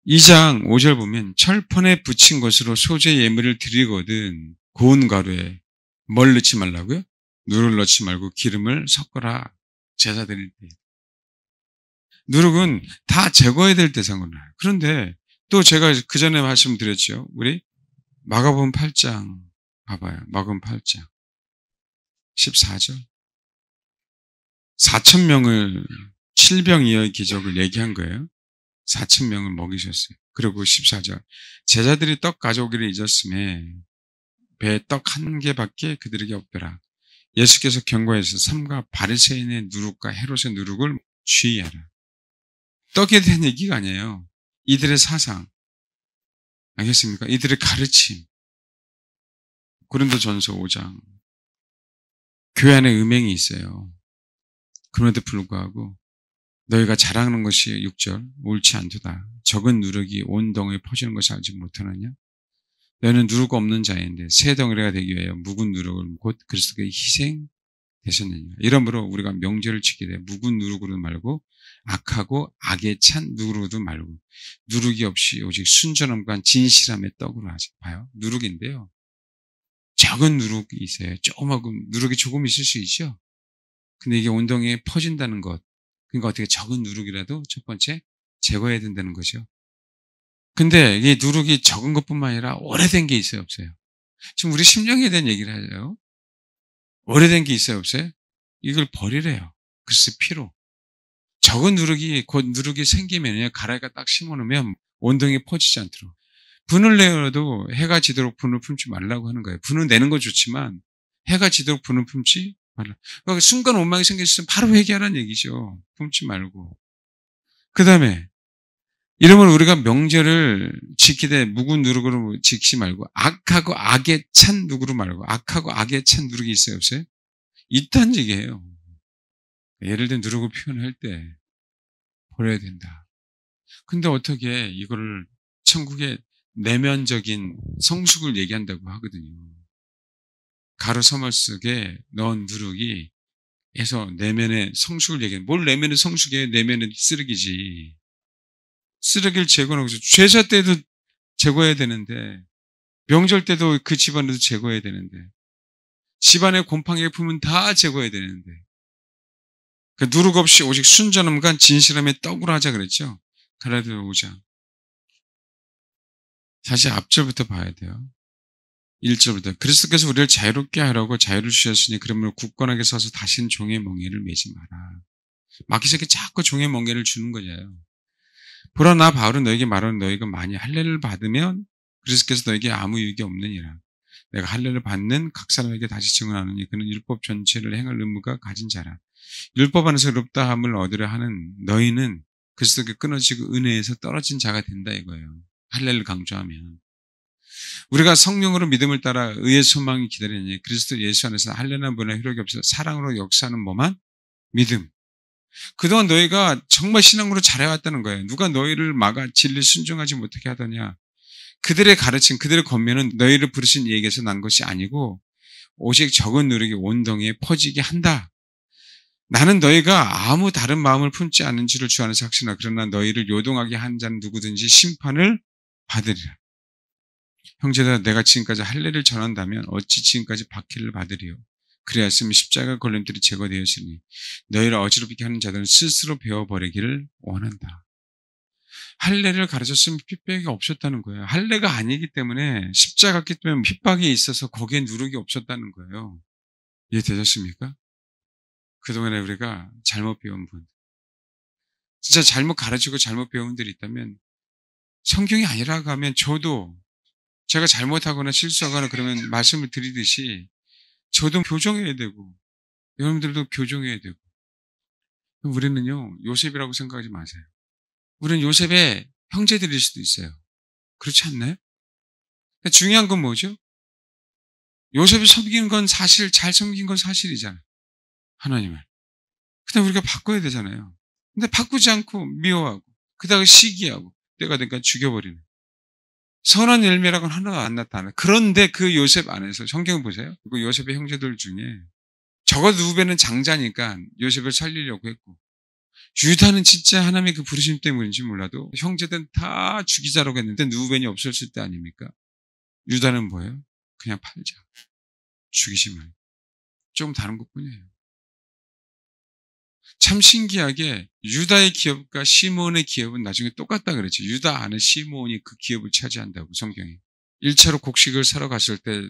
2장 5절 보면 철판에 붙인 것으로 소재 예물을 드리거든 고운 가루에 뭘 넣지 말라고요? 누룩을 넣지 말고 기름을 섞어라. 제사 드릴 때. 누룩은 다 제거해야 될 대상으로 나요. 그런데 또 제가 그 전에 말씀드렸죠. 우리 마가복음 8장 봐봐요. 마가복음 8장 14절. 4,000명을 7병이어의 기적을 얘기한 거예요. 4,000명을 먹이셨어요. 그리고 14절. 제자들이 떡 가져오기를 잊었음에 배에 떡 한 개밖에 그들에게 없더라. 예수께서 경고해서 삼가 바리새인의 누룩과 헤롯의 누룩을 주의하라. 떡에 대한 얘기가 아니에요. 이들의 사상. 알겠습니까? 이들의 가르침. 고린도전서 5장. 교회 안에 음행이 있어요. 그런데도 불구하고 너희가 자랑하는 것이 6절 옳지 않도다. 적은 누룩이 온 덩이에 퍼지는 것을 알지 못하느냐? 너희는 누룩 없는 자인데 새 덩어리가 되기 위하여 묵은 누룩을 곧 그리스도의 희생되셨느냐. 이러므로 우리가 명절을 지키되 묵은 누룩으로 말고 악하고 악에 찬 누룩으로도 말고 누룩이 없이 오직 순전함과 진실함의 떡으로 하자. 봐요. 누룩인데요. 적은 누룩이 있어요. 조금 누룩이 조금 있을 수 있죠. 근데 이게 온덩이에 퍼진다는 것. 그러니까 어떻게 적은 누룩이라도 첫 번째 제거해야 된다는 거죠. 근데 이 누룩이 적은 것뿐만 아니라 오래된 게 있어요, 없어요? 지금 우리 심령에 대한 얘기를 하죠. 오래된 게 있어요, 없어요? 이걸 버리래요. 글쎄 피로. 적은 누룩이 곧 누룩이 생기면요, 가라이가 딱 심어놓으면 온덩이에 퍼지지 않도록. 분을 내어도 해가 지도록 분을 품지 말라고 하는 거예요. 분을 내는 건 좋지만 해가 지도록 분을 품지 말라. 그러니까 순간 원망이 생겼으면 바로 회개하라는 얘기죠. 품지 말고. 그 다음에 이러면 우리가 명절을 지키되 묵은 누룩으로 지키지 말고 악하고 악에 찬 누룩으로 말고 악하고 악에 찬 누룩이 있어요, 없어요? 있다는 얘기예요. 예를 들어 누룩을 표현할 때 버려야 된다. 근데 어떻게 이거를 천국의 내면적인 성숙을 얘기한다고 하거든요. 가로 서말 속에 넣은 누룩이 해서 내면의 성숙을 얘기해. 뭘 내면의 성숙이에요? 내면의 쓰레기지. 쓰레기를 제거하고 제사 때도 제거해야 되는데 명절 때도 그 집안에도 제거해야 되는데 집안에 곰팡이가 품은 다 제거해야 되는데 그 누룩 없이 오직 순전함과 진실함의 떡으로 하자 그랬죠. 갈라디아 5장. 사실 앞절부터 봐야 돼요. 1절부터 그리스도께서 우리를 자유롭게 하라고 자유를 주셨으니 그러므로 굳건하게 서서 다시는 종의 멍에를 매지 마라. 마귀에게 자꾸 종의 멍에를 주는 거예요. 보라 나 바울은 너에게 말하는 너희가 많이 할례를 받으면 그리스도께서 너에게 아무 유익이 없느니라. 내가 할례를 받는 각 사람에게 다시 증언하노니 그는 율법 전체를 행할 의무가 가진 자라. 율법 안에서 의롭다함을 얻으려 하는 너희는 그리스도께 끊어지고 은혜에서 떨어진 자가 된다 이거예요. 할례를 강조하면. 우리가 성령으로 믿음을 따라 의의 소망이 기다리니 그리스도 예수 안에서 할례나 뭐나 효력이 없어 사랑으로 역사하는 뭐만 믿음. 그동안 너희가 정말 신앙으로 잘해왔다는 거예요. 누가 너희를 막아 진리 순종하지 못하게 하더냐. 그들의 가르침, 그들의 권면은 너희를 부르신 이에게서 난 것이 아니고 오직 적은 누룩이 온 덩이에 퍼지게 한다. 나는 너희가 아무 다른 마음을 품지 않은 줄을 주 안에서 확신하나 그러나 너희를 요동하게 한 자는 누구든지 심판을 받으리라. 형제들아 내가 지금까지 할례를 전한다면 어찌 지금까지 박해를 받으리요. 그리하였으면 십자가 걸림들이 제거되었으니 너희를 어지럽게 하는 자들은 스스로 배워버리기를 원한다. 할례를 가르쳤으면 핍박이 없었다는 거예요. 할례가 아니기 때문에 십자가기 때문에 핍박이 있어서 거기에 누룩이 없었다는 거예요. 이해되셨습니까? 그동안에 우리가 잘못 배운 분, 진짜 잘못 가르치고 잘못 배운 분들이 있다면 성경이 아니라고 하면 저도 제가 잘못하거나 실수하거나 그러면 말씀을 드리듯이 저도 교정해야 되고 여러분들도 교정해야 되고. 우리는요 요셉이라고 생각하지 마세요. 우리는 요셉의 형제들일 수도 있어요. 그렇지 않나요? 중요한 건 뭐죠? 요셉이 섬기는 건 사실, 잘 섬긴 건 사실이잖아요. 하나님을. 그다음 우리가 바꿔야 되잖아요. 근데 바꾸지 않고 미워하고 그다가 시기하고 때가 되니까 죽여버리는. 선한 열매라고는 하나가 안 나타나요. 그런데 그 요셉 안에서 성경 보세요. 그 요셉의 형제들 중에 적어도 누베는 장자니까 요셉을 살리려고 했고 유다는 진짜 하나님의 그 부르심 때문인지 몰라도 형제들은 다 죽이자라고 했는데 누벤이 없었을 때 아닙니까? 유다는 뭐예요? 그냥 팔자. 죽이지 말고. 조금 다른 것뿐이에요. 참 신기하게 유다의 기업과 시몬의 기업은 나중에 똑같다 그랬죠. 유다 안에 시몬이 그 기업을 차지한다고 성경이. 1차로 곡식을 사러 갔을 때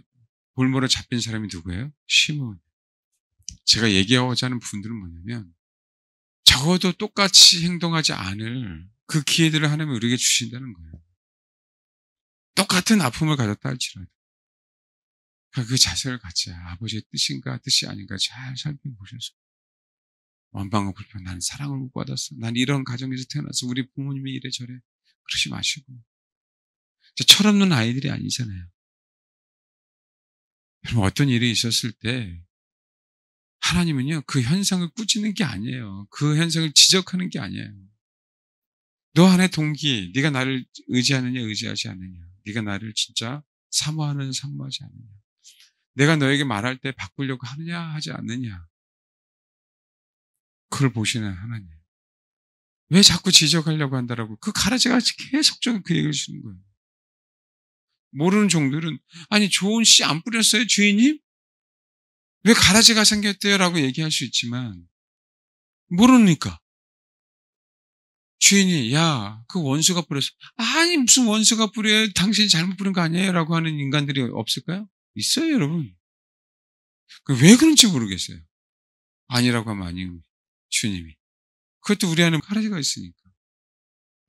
볼모로 잡힌 사람이 누구예요? 시몬. 제가 얘기하고자 하는 부분들은 뭐냐면 적어도 똑같이 행동하지 않을 그 기회들을 하나님이 우리에게 주신다는 거예요. 똑같은 아픔을 가졌다 할지라도 그 자세를 갖자. 아버지의 뜻인가 뜻이 아닌가 잘 살펴보셔서 원방과 불편, 난 사랑을 못 받았어. 난 이런 가정에서 태어나서 우리 부모님이 이래저래 그러지 마시고. 철없는 아이들이 아니잖아요. 여러분 어떤 일이 있었을 때 하나님은요 그 현상을 꾸짖는 게 아니에요. 그 현상을 지적하는 게 아니에요. 너 안에 동기, 네가 나를 의지하느냐 의지하지 않느냐, 네가 나를 진짜 사모하는 사모하지 않느냐, 내가 너에게 말할 때 바꾸려고 하느냐 하지 않느냐, 그걸 보시는 하나님. 왜 자꾸 지적하려고 한다라고 그 가라지가 계속적으로 그 얘기를 주는 거예요. 모르는 종들은 아니 좋은 씨 안 뿌렸어요 주인님? 왜 가라지가 생겼대요? 라고 얘기할 수 있지만 모르니까 주인이 야 그 원수가 뿌렸어. 아니 무슨 원수가 뿌려요? 당신이 잘못 뿌린 거 아니에요? 라고 하는 인간들이 없을까요? 있어요 여러분. 왜 그런지 모르겠어요. 아니라고 하면 아니고 주님이. 그것도 우리 안에 가라지가 있으니까.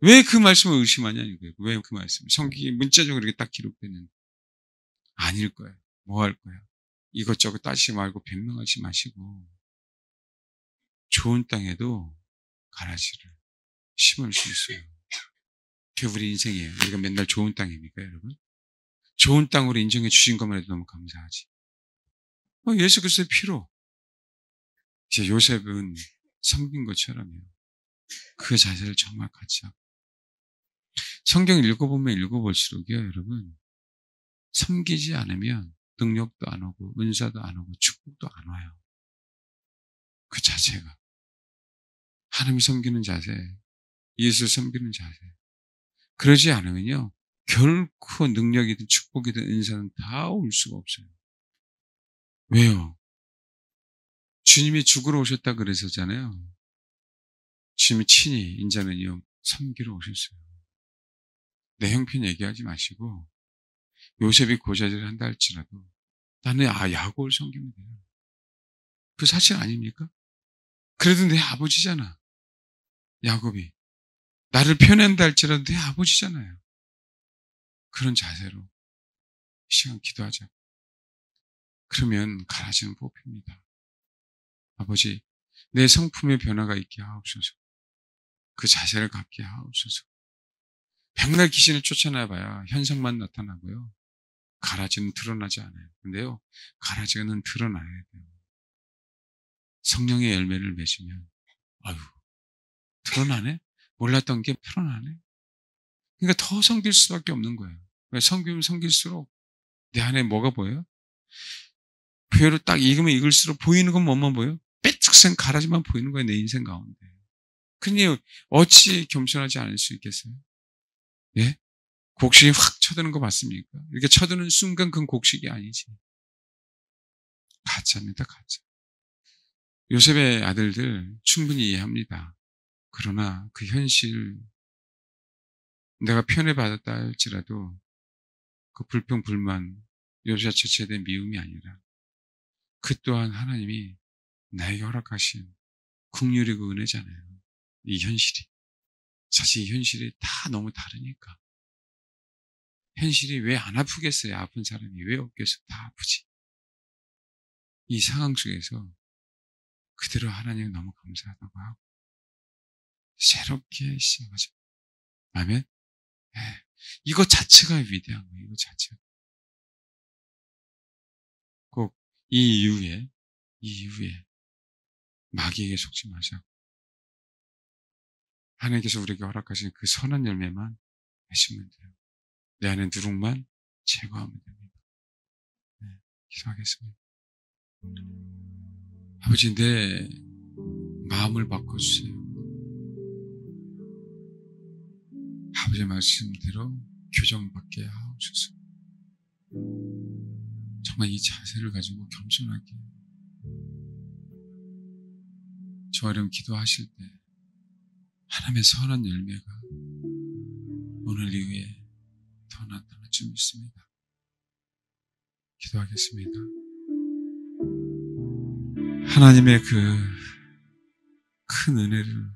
왜 그 말씀을 의심하냐 이거예요. 왜 그 말씀? 성경이 문자적으로 이렇게 딱 기록되는데 아닐 거예요. 뭐 할 거야? 이것저것 따지지 말고 변명하지 마시고 좋은 땅에도 가라지를 심을 수 있어요. 그게 우리 인생이에요. 우리가 맨날 좋은 땅입니까 여러분? 좋은 땅으로 인정해 주신 것만 해도 너무 감사하지. 예수 그리스도의 피로 이제 요셉은 섬긴 것처럼요. 그 자세를 정말 같이 하고 성경을 읽어보면 읽어볼수록요 여러분 섬기지 않으면 능력도 안 오고 은사도 안 오고 축복도 안 와요. 그 자체가 하나님 섬기는 자세, 예수 섬기는 자세. 그러지 않으면요 결코 능력이든 축복이든 은사는 다 올 수가 없어요. 왜요? 주님이 죽으러 오셨다 그랬었잖아요. 주님이 친히 인자는요 섬기러 오셨어요. 내 형편 얘기하지 마시고 요셉이 고자질을 한다 할지라도 나는 야곱을 섬기면 돼요. 그 사실 아닙니까? 그래도 내 아버지잖아. 야곱이. 나를 편애한다 할지라도 내 아버지잖아요. 그런 자세로 이 시간 기도하자. 그러면 가라지는 뽑힙니다. 아버지, 내 성품의 변화가 있게 하옵소서. 그 자세를 갖게 하옵소서. 백날 귀신을 쫓아내봐야 현상만 나타나고요. 가라지는 드러나지 않아요. 근데요, 가라지는 드러나야 돼요. 성령의 열매를 맺으면, 아유, 드러나네? 몰랐던 게 드러나네? 그러니까 더 섬길 수밖에 없는 거예요. 왜 섬기면 섬길수록 내 안에 뭐가 보여요? 교회를 딱 읽으면 읽을수록 보이는 건 뭐만 보여요? 빼쩍센 가라지만 보이는 거예요, 내 인생 가운데. 그니 어찌 겸손하지 않을 수 있겠어요? 예? 곡식이 확 쳐드는 거 맞습니까? 이렇게 쳐드는 순간 그건 곡식이 아니지. 가짜입니다, 가짜. 요셉의 아들들 충분히 이해합니다. 그러나 그 현실, 내가 편애받았다 할지라도 그 불평, 불만, 요셉 자체에 대한 미움이 아니라 그 또한 하나님이 나에게 허락하신 긍휼이고 은혜잖아요. 이 현실이. 사실 이 현실이 다 너무 다르니까. 현실이 왜 안 아프겠어요? 아픈 사람이 왜 없겠어요? 다 아프지. 이 상황 속에서 그대로 하나님 너무 감사하다고 하고 새롭게 시작하죠. 아멘. 예. 이거 자체가 위대한 거예요. 이거 자체가. 꼭 이 이후에 마귀에게 속지 마셔. 하나님께서 우리에게 허락하신 그 선한 열매만 맺으면 돼요. 내 안에 누룩만 제거하면 됩니다. 네, 기도하겠습니다. 아버지, 내 마음을 바꿔주세요. 아버지의 말씀대로 교정받게 하옵소서. 정말 이 자세를 가지고 겸손하게 저와 여러분 기도하실 때 하나님의 선한 열매가 오늘 이후에 더 나타날 줄 믿습니다. 기도하겠습니다. 하나님의 그 큰 은혜를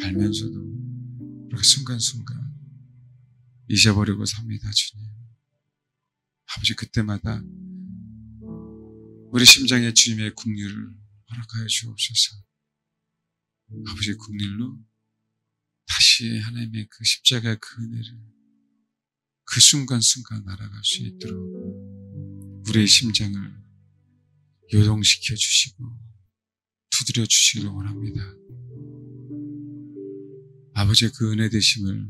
알면서도 그렇게 순간순간 잊어버리고 삽니다, 주님. 아버지, 그때마다 우리 심장에 주님의 긍휼을 허락하여 주옵소서. 아버지, 긍휼로 다시 하나님의 그 십자가의 그 은혜를 그 순간순간 알아갈 수 있도록 우리의 심장을 요동시켜 주시고 두드려 주시기를 원합니다. 아버지의 그 은혜 되심을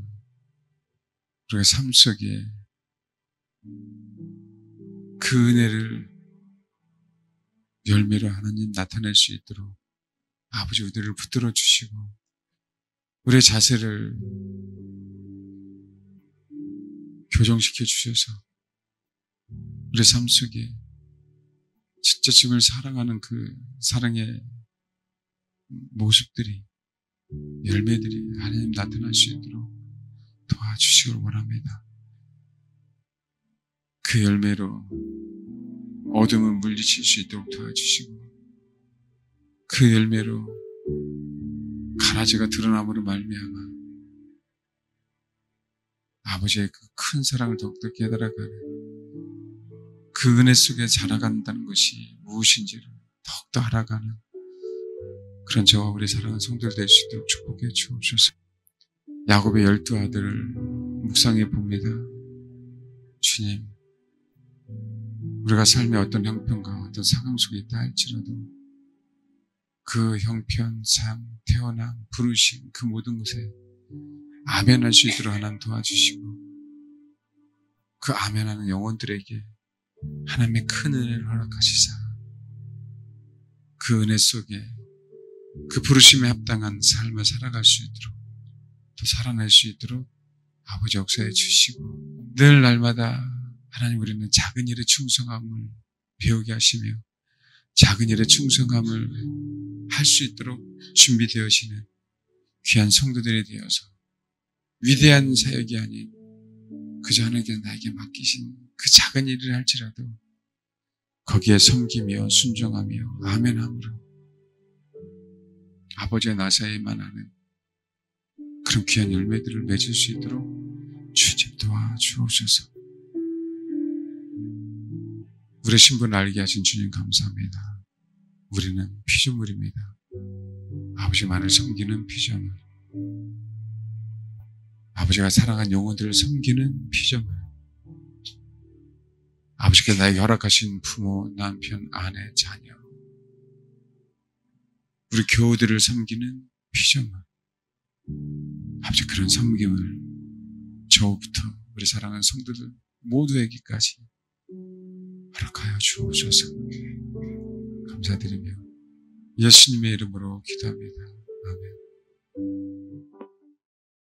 우리가 삶 속에 그 은혜를 열매로 하나님 나타낼 수 있도록 아버지 우리를 붙들어 주시고 우리의 자세를 교정시켜 주셔서 우리 삶 속에 진짜 주님을 사랑하는 그 사랑의 모습들이 열매들이 하나님 나타날 수 있도록 도와주시길 원합니다. 그 열매로 어둠을 물리칠 수 있도록 도와주시고 그 열매로 가라지가 드러남으로 말미암아 아버지의 그 큰 사랑을 더욱더 깨달아가는 그 은혜 속에 자라간다는 것이 무엇인지를 더욱더 알아가는 그런 저와 우리 사랑하는 성도들 될 수 있도록 축복해 주옵소서. 야곱의 12아들을 묵상해 봅니다. 주님, 우리가 삶의 어떤 형편과 어떤 상황 속에 있다 할지라도 그 형편, 삶, 태어남, 부르심 그 모든 것에 아멘할 수 있도록 하나님 도와주시고 그 아멘하는 영혼들에게 하나님의 큰 은혜를 허락하시사 그 은혜 속에 그 부르심에 합당한 삶을 살아갈 수 있도록 또 살아낼 수 있도록 아버지 역사해 주시고 늘 날마다 하나님 우리는 작은 일에 충성함을 배우게 하시며 작은 일에 충성함을 할 수 있도록 준비되어지는 귀한 성도들이 되어서 위대한 사역이 아닌 그저 하나님께서 나에게 맡기신 그 작은 일을 할지라도 거기에 섬기며 순종하며 아멘함으로 아버지의 나사에만 하는 그런 귀한 열매들을 맺을 수 있도록 주님 도와주옵소서. 우리 신분을 알게 하신 주님 감사합니다. 우리는 피조물입니다. 아버지만을 섬기는 피조물. 아버지가 사랑한 영혼들을 섬기는 피조물. 아버지께서 나에게 허락하신 부모, 남편, 아내, 자녀. 우리 교우들을 섬기는 피조물. 아버지 그런 섬김을 저부터 우리 사랑하는 성도들 모두에게까지 허락하여 주옵소서. 감사드리며 예수님의 이름으로 기도합니다. 아멘.